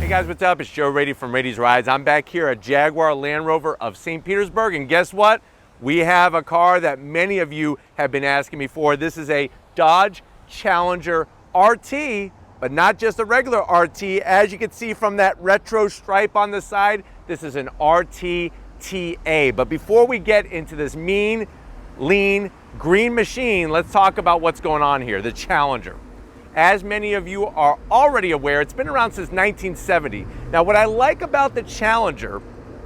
guys, what's up? It's Joe Rady from Rady's Rides. I'm back here at Jaguar Land Rover of St. Petersburg, and guess what? We have a car that many of you have been asking me for. This is a Dodge Challenger RT, but not just a regular RT. As you can see from that retro stripe on the side, this is an RT TA. But before we get into this mean, lean, green machine, let's talk about what's going on here, the Challenger. As many of you are already aware, it's been around since 1970. Now, what I like about the Challenger,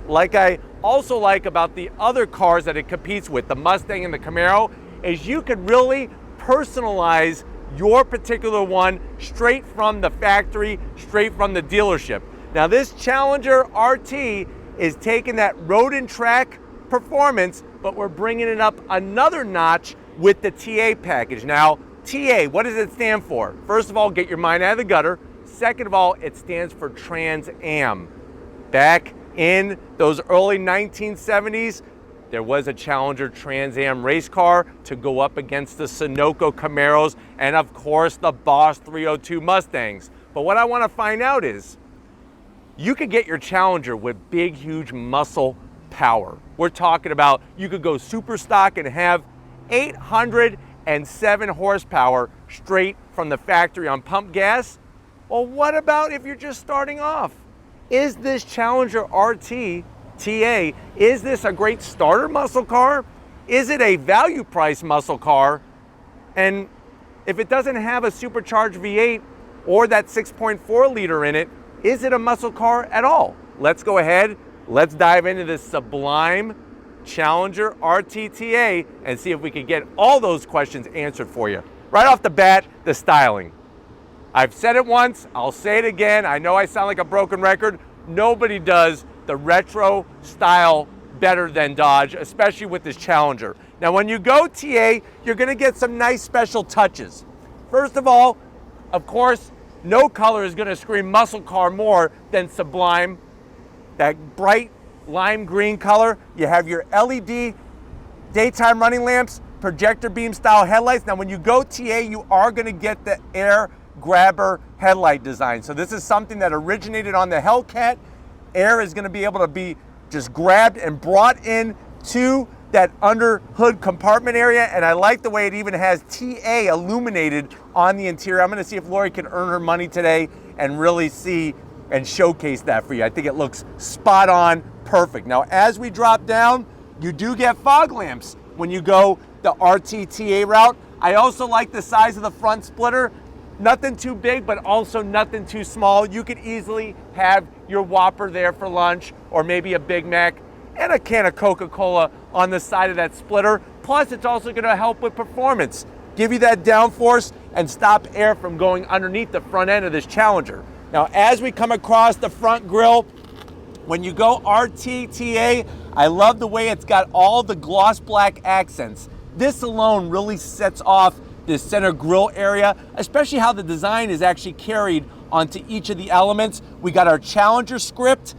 like I also like about the other cars that it competes with, the Mustang and the Camaro, is you could really personalize your particular one straight from the factory, straight from the dealership. Now, this Challenger RT is taking that road and track performance, but we're bringing it up another notch with the TA package. Now, TA, what does it stand for? First of all, get your mind out of the gutter. Second of all, it stands for Trans Am. Back in those early 1970s, there was a Challenger Trans Am race car to go up against the Sunoco Camaros and of course the Boss 302 Mustangs. But what I want to find out is, you could get your Challenger with big, huge muscle power. We're talking about you could go super stock and have 807 horsepower straight from the factory on pump gas. Well, what about if you're just starting off? Is this Challenger RT TA, is this a great starter muscle car? Is it a value price muscle car? And if it doesn't have a supercharged V8 or that 6.4 liter in it, is it a muscle car at all? Let's go ahead, let's dive into this Sublime Challenger RTTA and see if we can get all those questions answered for you. Right off the bat, the styling. I've said it once, I'll say it again. I know I sound like a broken record. Nobody does the retro style better than Dodge, especially with this Challenger. Now, when you go TA, you're gonna get some nice special touches. First of all, of course, no color is gonna scream muscle car more than Sublime. That bright lime green color. You have your LED daytime running lamps, projector beam style headlights. Now, when you go TA, you are gonna get the air grabber headlight design. So this is something that originated on the Hellcat. Air is gonna be able to be just grabbed and brought in to that under hood compartment area. And I like the way it even has TA illuminated on the interior. I'm gonna see if Lori can earn her money today and really see and showcase that for you. I think it looks spot on, perfect. Now, as we drop down, you do get fog lamps when you go the RTTA route. I also like the size of the front splitter. Nothing too big, but also nothing too small. You could easily have your Whopper there for lunch, or maybe a Big Mac and a can of Coca-Cola on the side of that splitter. Plus, it's also gonna help with performance. Give you that downforce and stop air from going underneath the front end of this Challenger. Now, as we come across the front grille, when you go RTTA, I love the way it's got all the gloss black accents. This alone really sets off this center grille area, especially how the design is actually carried onto each of the elements. We got our Challenger script.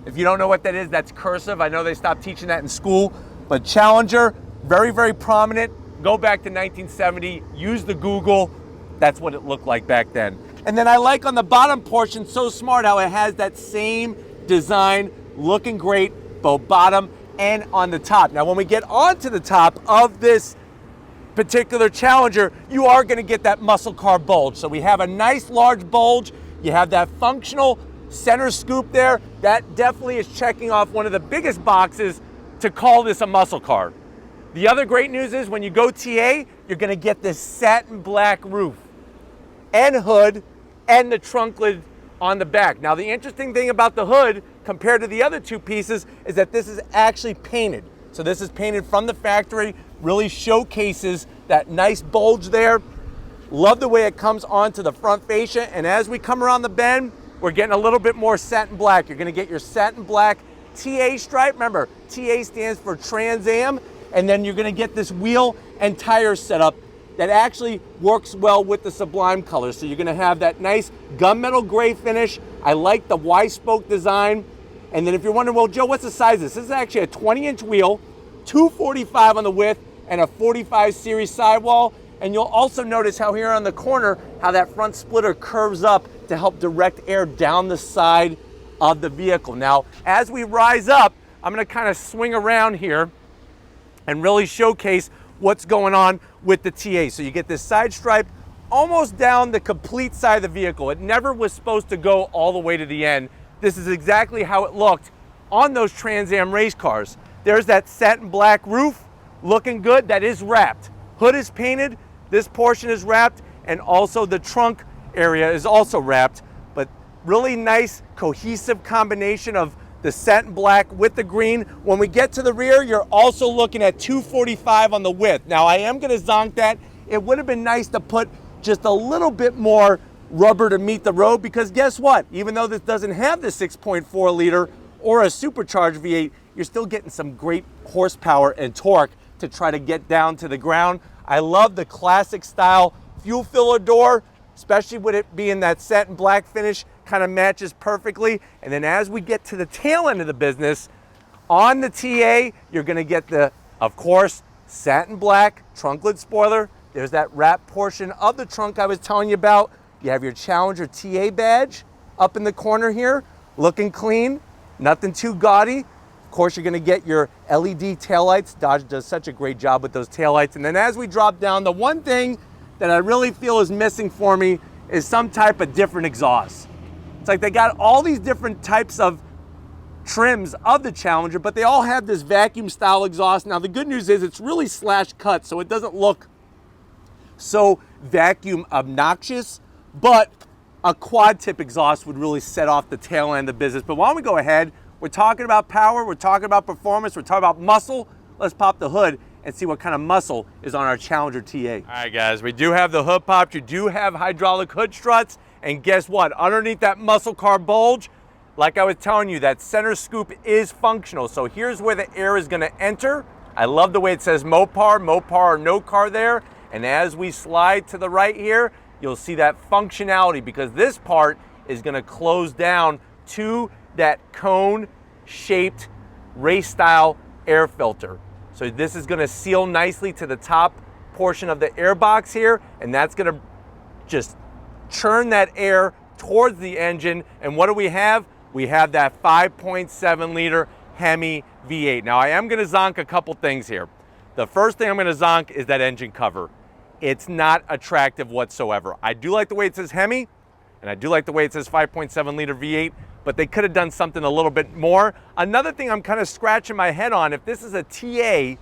If you don't know what that is, that's cursive. I know they stopped teaching that in school, but Challenger, very, very prominent. Go back to 1970, use the Google. That's what it looked like back then. And then I like on the bottom portion, so smart how it has that same design, looking great, both bottom and on the top. Now, when we get onto the top of this particular Challenger, you are gonna get that muscle car bulge. So we have a nice large bulge. You have that functional center scoop there. That definitely is checking off one of the biggest boxes to call this a muscle car. The other great news is when you go TA, you're gonna get this satin black roof and hood and the trunk lid on the back. Now, the interesting thing about the hood compared to the other two pieces is that this is actually painted. So this is painted from the factory, really showcases that nice bulge there. Love the way it comes onto the front fascia. And as we come around the bend, we're getting a little bit more satin black. You're gonna get your satin black TA stripe. Remember, TA stands for Trans Am. And then you're gonna get this wheel and tire setup that actually works well with the Sublime color. So you're gonna have that nice gunmetal gray finish. I like the Y-spoke design. And then if you're wondering, well, Joe, what's the size of this? This is actually a 20-inch wheel, 245 on the width, and a 45 series sidewall. And you'll also notice how here on the corner, how that front splitter curves up to help direct air down the side of the vehicle. Now, as we rise up, I'm gonna kind of swing around here and really showcase what's going on with the TA. So you get this side stripe almost down the complete side of the vehicle. It never was supposed to go all the way to the end. This is exactly how it looked on those Trans Am race cars. There's that satin black roof, looking good. That is wrapped. Hood is painted, this portion is wrapped, and also the trunk area is also wrapped. But really nice cohesive combination of the satin black with the green. When we get to the rear, you're also looking at 245 on the width. Now I am gonna zonk that. It would have been nice to put just a little bit more rubber to meet the road, because guess what? Even though this doesn't have the 6.4 liter or a supercharged V8, you're still getting some great horsepower and torque to try to get down to the ground. I love the classic style fuel filler door, especially with it being that satin black finish, kind of matches perfectly. And then as we get to the tail end of the business, on the TA, you're gonna get the, of course, satin black trunk lid spoiler. There's that wrap portion of the trunk I was telling you about. You have your Challenger TA badge up in the corner here, looking clean, nothing too gaudy. Of course, you're gonna get your LED taillights. Dodge does such a great job with those taillights. And then as we drop down, the one thing that I really feel is missing for me is some type of different exhaust. It's like they got all these different types of trims of the Challenger, but they all have this vacuum style exhaust. Now the good news is it's really slash cut, so it doesn't look so vacuum obnoxious, but a quad tip exhaust would really set off the tail end of the business. But why don't we go ahead? We're talking about power, we're talking about performance, we're talking about muscle. Let's pop the hood and see what kind of muscle is on our Challenger TA. All right guys, we do have the hood popped, you do have hydraulic hood struts, and guess what? Underneath that muscle car bulge, like I was telling you, that center scoop is functional. So here's where the air is gonna enter. I love the way it says Mopar or no car there. And as we slide to the right here, you'll see that functionality, because this part is gonna close down to that cone-shaped race-style air filter. So this is gonna seal nicely to the top portion of the air box here, and that's gonna just churn that air towards the engine. And what do we have? We have that 5.7 liter Hemi V8. Now I am gonna zonk a couple things here. The first thing I'm gonna zonk is that engine cover. It's not attractive whatsoever. I do like the way it says Hemi, and I do like the way it says 5.7 liter V8, but they could have done something a little bit more. Another thing I'm kind of scratching my head on, if this is a TA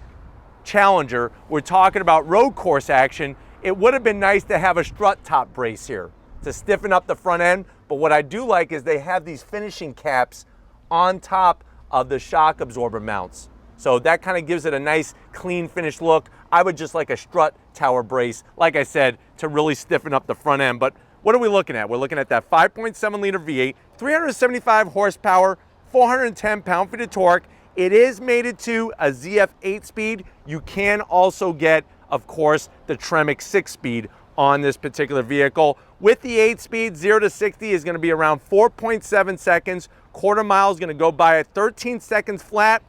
Challenger, we're talking about road course action, it would have been nice to have a strut top brace here to stiffen up the front end. But what I do like is they have these finishing caps on top of the shock absorber mounts. So that kind of gives it a nice clean finished look. I would just like a strut tower brace, like I said, to really stiffen up the front end. But what are we looking at? We're looking at that 5.7 liter V8, 375 horsepower, 410 pound-feet of torque. It is mated to a ZF 8-speed. You can also get, of course, the Tremec 6-speed on this particular vehicle. With the 8-speed, 0 to 60 is gonna be around 4.7 seconds. Quarter mile is gonna go by at 13 seconds flat.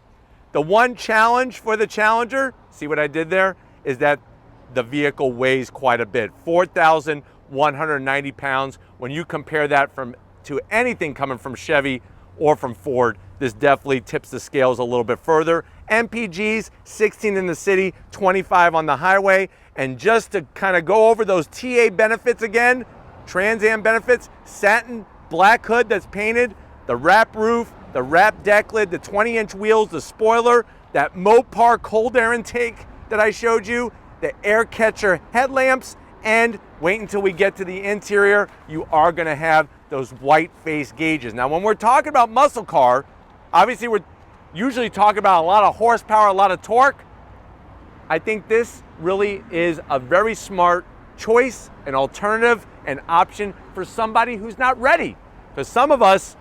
The one challenge for the Challenger, see what I did there, is that the vehicle weighs quite a bit, 4,190 pounds. When you compare that to anything coming from Chevy or from Ford, this definitely tips the scales a little bit further. MPGs, 16 in the city, 25 on the highway. And just to kind of go over those TA benefits again, Trans Am benefits, satin black hood that's painted, the wrap roof, the wrap deck lid, the 20-inch wheels, the spoiler, that Mopar cold air intake that I showed you, the air catcher headlamps, and wait until we get to the interior, you are gonna have those white face gauges. Now, when we're talking about muscle car, obviously we're usually talking about a lot of horsepower, a lot of torque. I think this really is a very smart choice, an alternative, an option for somebody who's not ready. Because some of us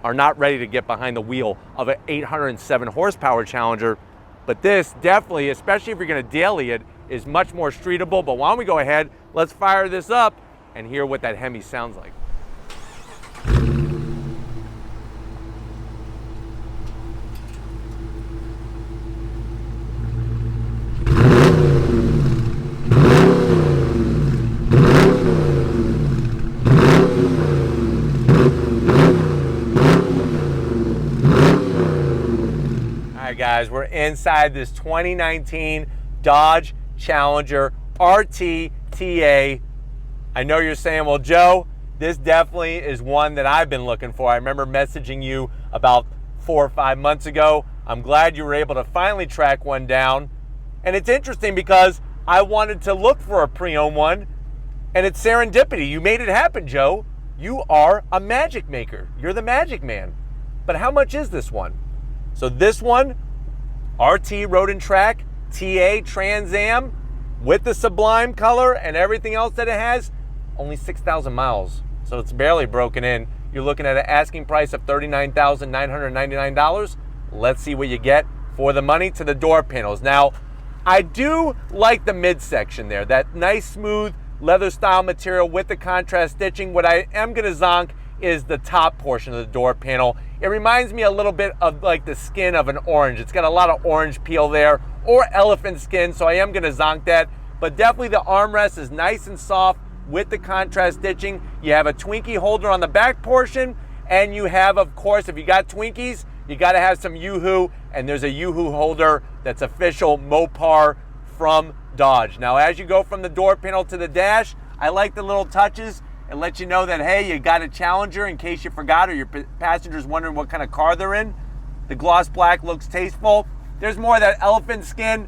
are not ready to get behind the wheel of an 807 horsepower Challenger, but this definitely, especially if you're gonna daily it, is much more streetable. But why don't we go ahead, let's fire this up and hear what that Hemi sounds like. guys, we're inside this 2019 Dodge Challenger RT TA. I know you're saying, well, Joe, this definitely is one that I've been looking for. I remember messaging you about 4 or 5 months ago. I'm glad you were able to finally track one down. And it's interesting because I wanted to look for a pre-owned one, and it's serendipity. You made it happen, Joe. You are a magic maker. You're the magic man. But how much is this one? So this one, RT Road and Track, TA Trans Am, with the Sublime color and everything else that it has, only 6,000 miles. So it's barely broken in. You're looking at an asking price of $39,999. Let's see what you get for the money to the door panels. Now, I do like the midsection there, that nice smooth leather style material with the contrast stitching. What I am gonna zonk is the top portion of the door panel. It reminds me a little bit of like the skin of an orange. It's got a lot of orange peel there, or elephant skin, so I am gonna zonk that. But definitely the armrest is nice and soft with the contrast stitching. You have a Twinkie holder on the back portion, and you have, of course, if you got Twinkies, you gotta have some Yoo-Hoo, and there's a Yoo-Hoo holder that's official Mopar from Dodge. Now, as you go from the door panel to the dash, I like the little touches. It lets you know that, hey, you got a Challenger in case you forgot or your passenger's wondering what kind of car they're in. The gloss black looks tasteful. There's more of that elephant skin.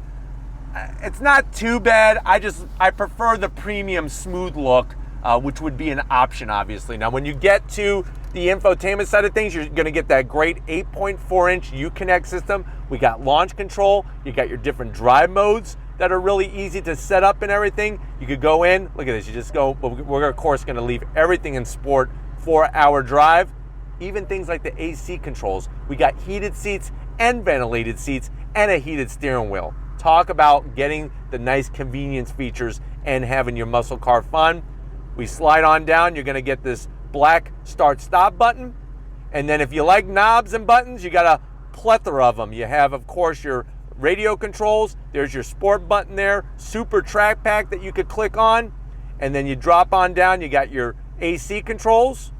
It's not too bad. I prefer the premium smooth look, which would be an option, obviously. Now, when you get to the infotainment side of things, you're gonna get that great 8.4-inch Uconnect system. We got launch control. You got your different drive modes that are really easy to set up and everything. You could go in, look at this, you just go, we're of course gonna leave everything in sport for our drive. Even things like the AC controls. We got heated seats and ventilated seats and a heated steering wheel. Talk about getting the nice convenience features and having your muscle car fun. We slide on down, you're gonna get this black start-stop button. And then if you like knobs and buttons, you got a plethora of them. You have, of course, your radio controls. There's your sport button there, super track pack that you could click on. And then you drop on down, you got your AC controls.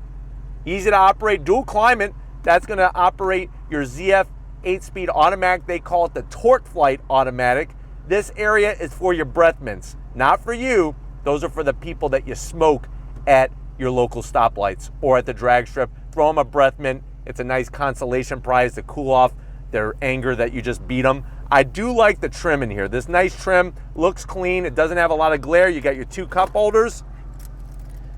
Easy to operate, dual climate. That's gonna operate your ZF 8-speed automatic. They call it the Torque Flight automatic. This area is for your breath mints, not for you. Those are for the people that you smoke at your local stoplights or at the drag strip. Throw them a breath mint. It's a nice consolation prize to cool off their anger that you just beat them. I do like the trim in here. This nice trim looks clean. It doesn't have a lot of glare. You got your 2 cup holders.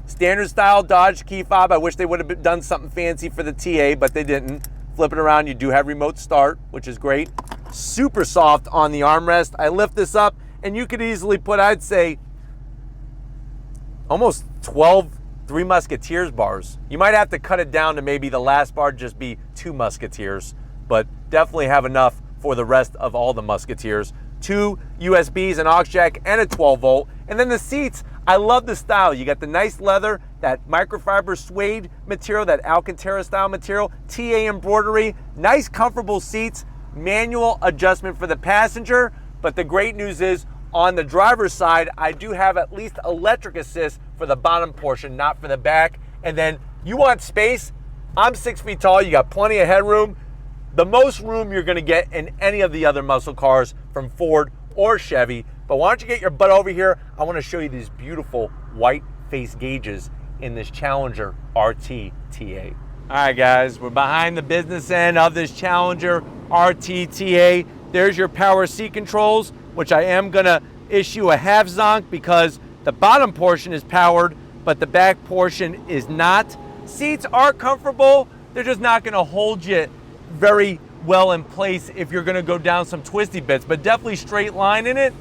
Standard style Dodge key fob. I wish they would have done something fancy for the TA, but they didn't. Flip it around, you do have remote start, which is great. Super soft on the armrest. I lift this up, and you could easily put, I'd say, almost 12 Three Musketeers bars. You might have to cut it down to maybe the last bar just be 2 Musketeers, but definitely have enough for the rest of all the Musketeers. 2 USBs, an aux jack, and a 12 volt. And then the seats, I love the style. You got the nice leather, that microfiber suede material, that Alcantara style material, TA embroidery, nice comfortable seats, manual adjustment for the passenger. But the great news is on the driver's side, I do have at least electric assist for the bottom portion, not for the back. And then you want space. I'm 6 feet tall, you got plenty of headroom. The most room you're gonna get in any of the other muscle cars from Ford or Chevy. But why don't you get your butt over here? I wanna show you these beautiful white face gauges in this Challenger RT TA. All right, guys, we're behind the business end of this Challenger RT TA. There's your power seat controls, which I am gonna issue a half zonk because the bottom portion is powered, but the back portion is not. Seats are comfortable. They're just not gonna hold you very well in place if you're gonna go down some twisty bits, but definitely straight line in it,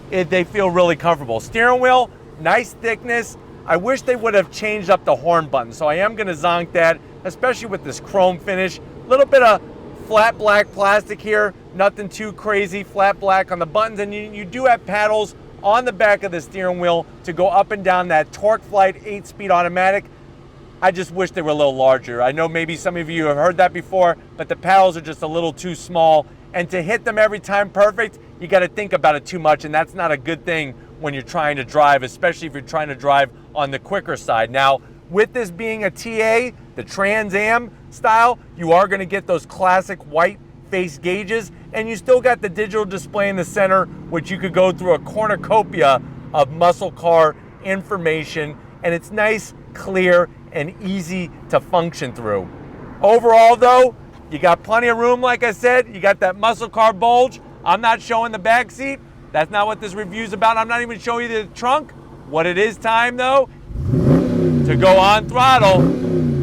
they feel really comfortable. Steering wheel, nice thickness. I wish they would have changed up the horn button, so I am gonna zonk that, especially with this chrome finish. A little bit of flat black plastic here, nothing too crazy, flat black on the buttons, and you do have paddles on the back of the steering wheel to go up and down that Torque Flight 8-speed automatic. I just wish they were a little larger. I know maybe some of you have heard that before, but the paddles are just a little too small, and to hit them every time perfect, you gotta think about it too much, and that's not a good thing when you're trying to drive, especially if you're trying to drive on the quicker side. Now, with this being a TA, the Trans Am style, you are gonna get those classic white face gauges, and you still got the digital display in the center, which you could go through a cornucopia of muscle car information, and it's nice, clear, and easy to function through. Overall though, you got plenty of room, like I said. You got that muscle car bulge. I'm not showing the back seat. That's not what this review's about. I'm not even showing you the trunk. What it is time though, to go on throttle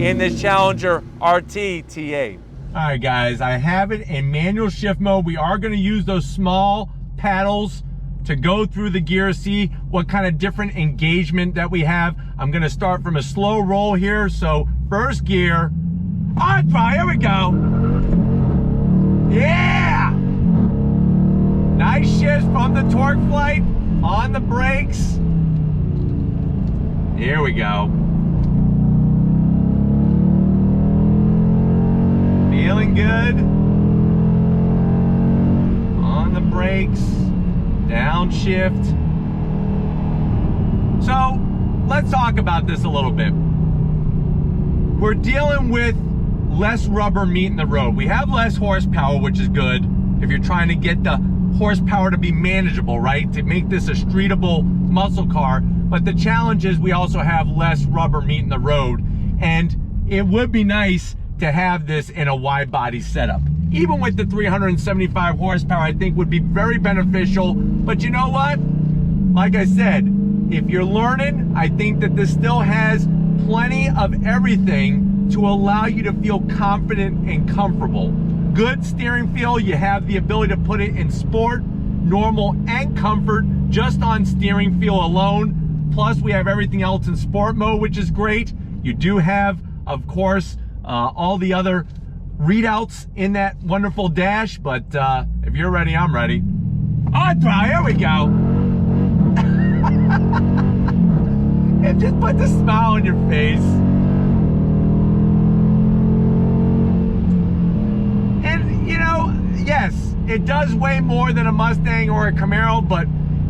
in this Challenger RT TA. All right guys, I have it in manual shift mode. We are gonna use those small paddles to go through the gear, see what kind of different engagement that we have. I'm gonna start from a slow roll here. So first gear, on throttle, here we go. Yeah! Nice shift from the torque flight on the brakes. Here we go. Feeling good. On the brakes. Downshift. So let's talk about this a little bit. We're dealing with less rubber meat in the road. We have less horsepower, which is good if you're trying to get the horsepower to be manageable, right? To make this a streetable muscle car. But the challenge is we also have less rubber meat in the road. And it would be nice to have this in a wide body setup. Even with the 375 horsepower, I think would be very beneficial. But you know what? Like I said, if you're learning, I think that this still has plenty of everything to allow you to feel confident and comfortable. Good steering feel, you have the ability to put it in sport, normal, and comfort just on steering feel alone. Plus, we have everything else in sport mode, which is great. You do have, of course, all the other readouts in that wonderful dash, but if you're ready, I'm ready. On throttle, here we go. And just put the smile on your face. And you know, yes, it does weigh more than a Mustang or a Camaro, but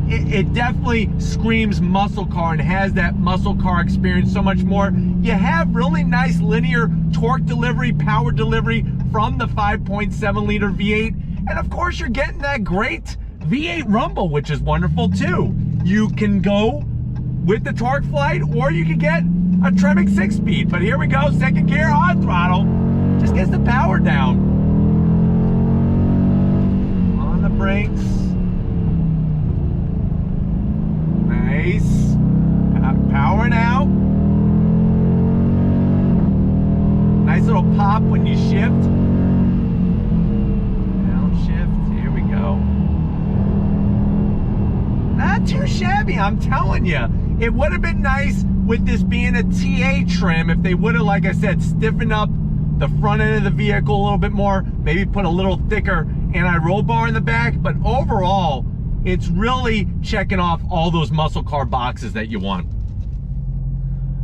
it definitely screams muscle car and has that muscle car experience so much more. You have really nice linear torque delivery, power delivery from the 5.7 liter V8. And of course, you're getting that great V8 rumble, which is wonderful too. You can go with the torque flight, or you can get a Tremec 6-speed. But here we go, second gear, on throttle. Just gets the power down. On the brakes. Nice. Powering out. Nice little pop when you shift. Downshift. Here we go. Not too shabby, I'm telling you. It would have been nice with this being a TA trim if they would have, like I said, stiffened up the front end of the vehicle a little bit more, maybe put a little thicker anti-roll bar in the back, but overall, it's really checking off all those muscle car boxes that you want.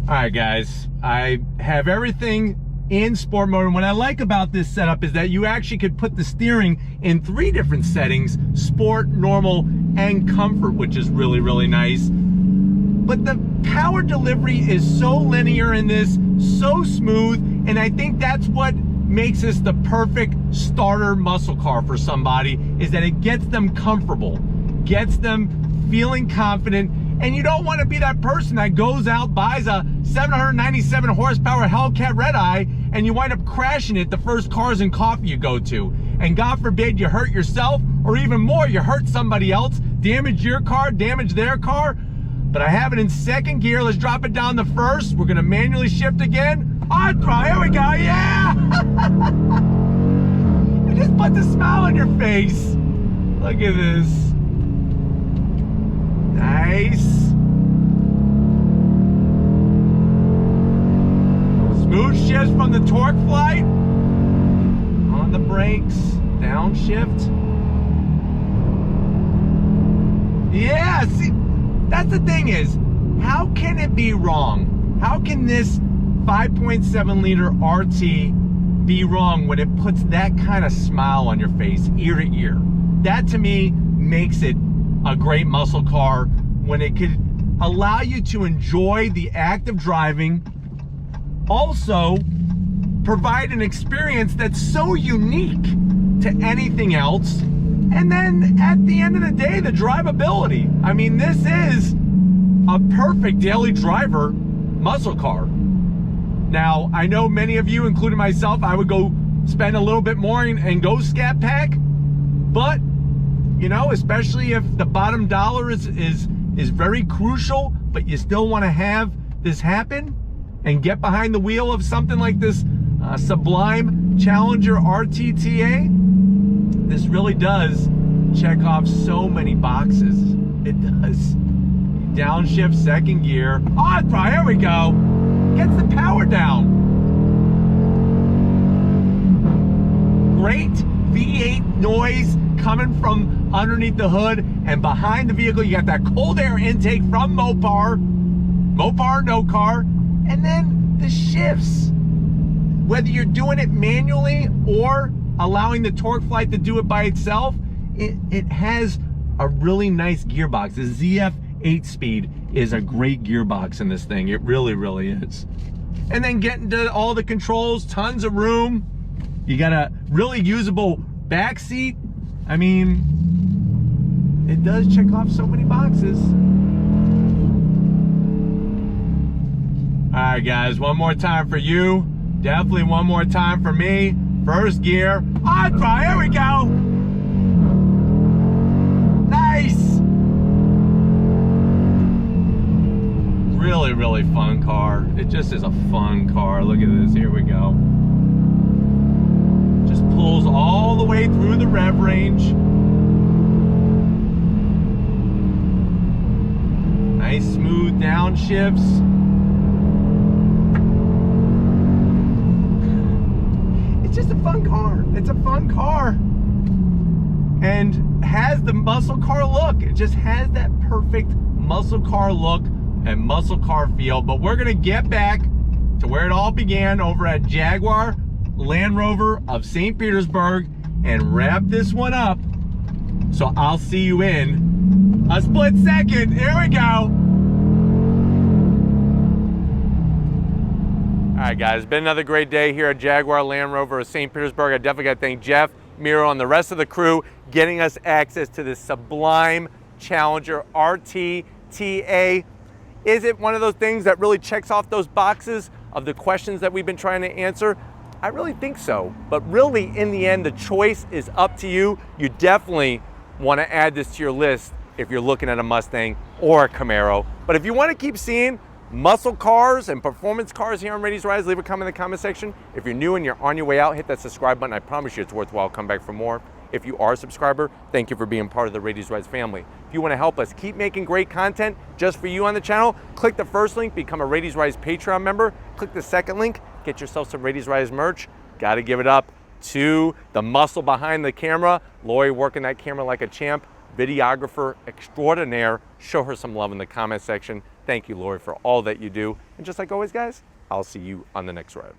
All right, guys, I have everything in sport mode, and what I like about this setup is that you actually could put the steering in 3 different settings: sport, normal, and comfort, which is really, really nice. But the power delivery is so linear in this, so smooth, and I think that's what makes this the perfect starter muscle car for somebody, is that it gets them comfortable, gets them feeling confident. And you don't want to be that person that goes out, buys a 797 horsepower Hellcat Red Eye, and you wind up crashing it the first Cars and Coffee you go to. And God forbid you hurt yourself, or even more, you hurt somebody else, damage your car, damage their car. But I have it in second gear. Let's drop it down to first. We're gonna manually shift again. On throttle, here we go, yeah! You just put the smile on your face. Look at this. Nice. Smooth shifts from the torque flight. On the brakes, downshift. Yeah, see, that's the thing is, how can it be wrong? How can this 5.7 liter RT be wrong when it puts that kind of smile on your face, ear to ear? That to me makes it a great muscle car, when it could allow you to enjoy the act of driving, also provide an experience that's so unique to anything else. And then at the end of the day, the drivability. I mean, this is a perfect daily driver muscle car. Now, I know many of you, including myself, I would go spend a little bit more and go Scat Pack, but you know, especially if the bottom dollar is very crucial, but you still want to have this happen and get behind the wheel of something like this Sublime Challenger RTTA, this really does check off so many boxes. It does. Downshift, second gear. Oh, here we go. Gets the power down. Great V8 noise coming from underneath the hood, and behind the vehicle you got that cold air intake from Mopar, no car, and then the shifts. Whether you're doing it manually or allowing the torque flight to do it by itself, it has a really nice gearbox. The ZF 8-speed is a great gearbox in this thing. It really, really is. And then getting to all the controls, tons of room. You got a really usable back seat. I mean, it does check off so many boxes. All right, guys, one more time for you. Definitely one more time for me. First gear. Here we go. Nice. Really, really fun car. It just is a fun car. Look at this. Here we go. Just pulls all the way through the rev range. Nice smooth downshifts. It's just a fun car. It's a fun car. And has the muscle car look. It just has that perfect muscle car look and muscle car feel. But we're gonna get back to where it all began over at Jaguar Land Rover of St. Petersburg and wrap this one up. So I'll see you in a split second. Here we go. All right, guys, it's been another great day here at Jaguar Land Rover of St. Petersburg. I definitely got to thank Jeff, Miro, and the rest of the crew getting us access to this Sublime Challenger RTTA. Is it one of those things that really checks off those boxes of the questions that we've been trying to answer? I really think so, but really in the end, the choice is up to you. You definitely want to add this to your list if you're looking at a Mustang or a Camaro. But if you want to keep seeing muscle cars and performance cars here on Rady's Rise, leave a comment in the comment section. If you're new and you're on your way out, hit that subscribe button. I promise you it's worthwhile. Come back for more. If you are a subscriber, thank you for being part of the Rady's Rise family. If you want to help us keep making great content just for you on the channel, click the first link, become a Rady's Rise Patreon member. Click the second link, get yourself some Rady's Rise merch. Got to give it up to the muscle behind the camera, Lori working that camera like a champ, videographer extraordinaire. Show her some love in the comment section. Thank you, Lori, for all that you do. And just like always, guys, I'll see you on the next ride.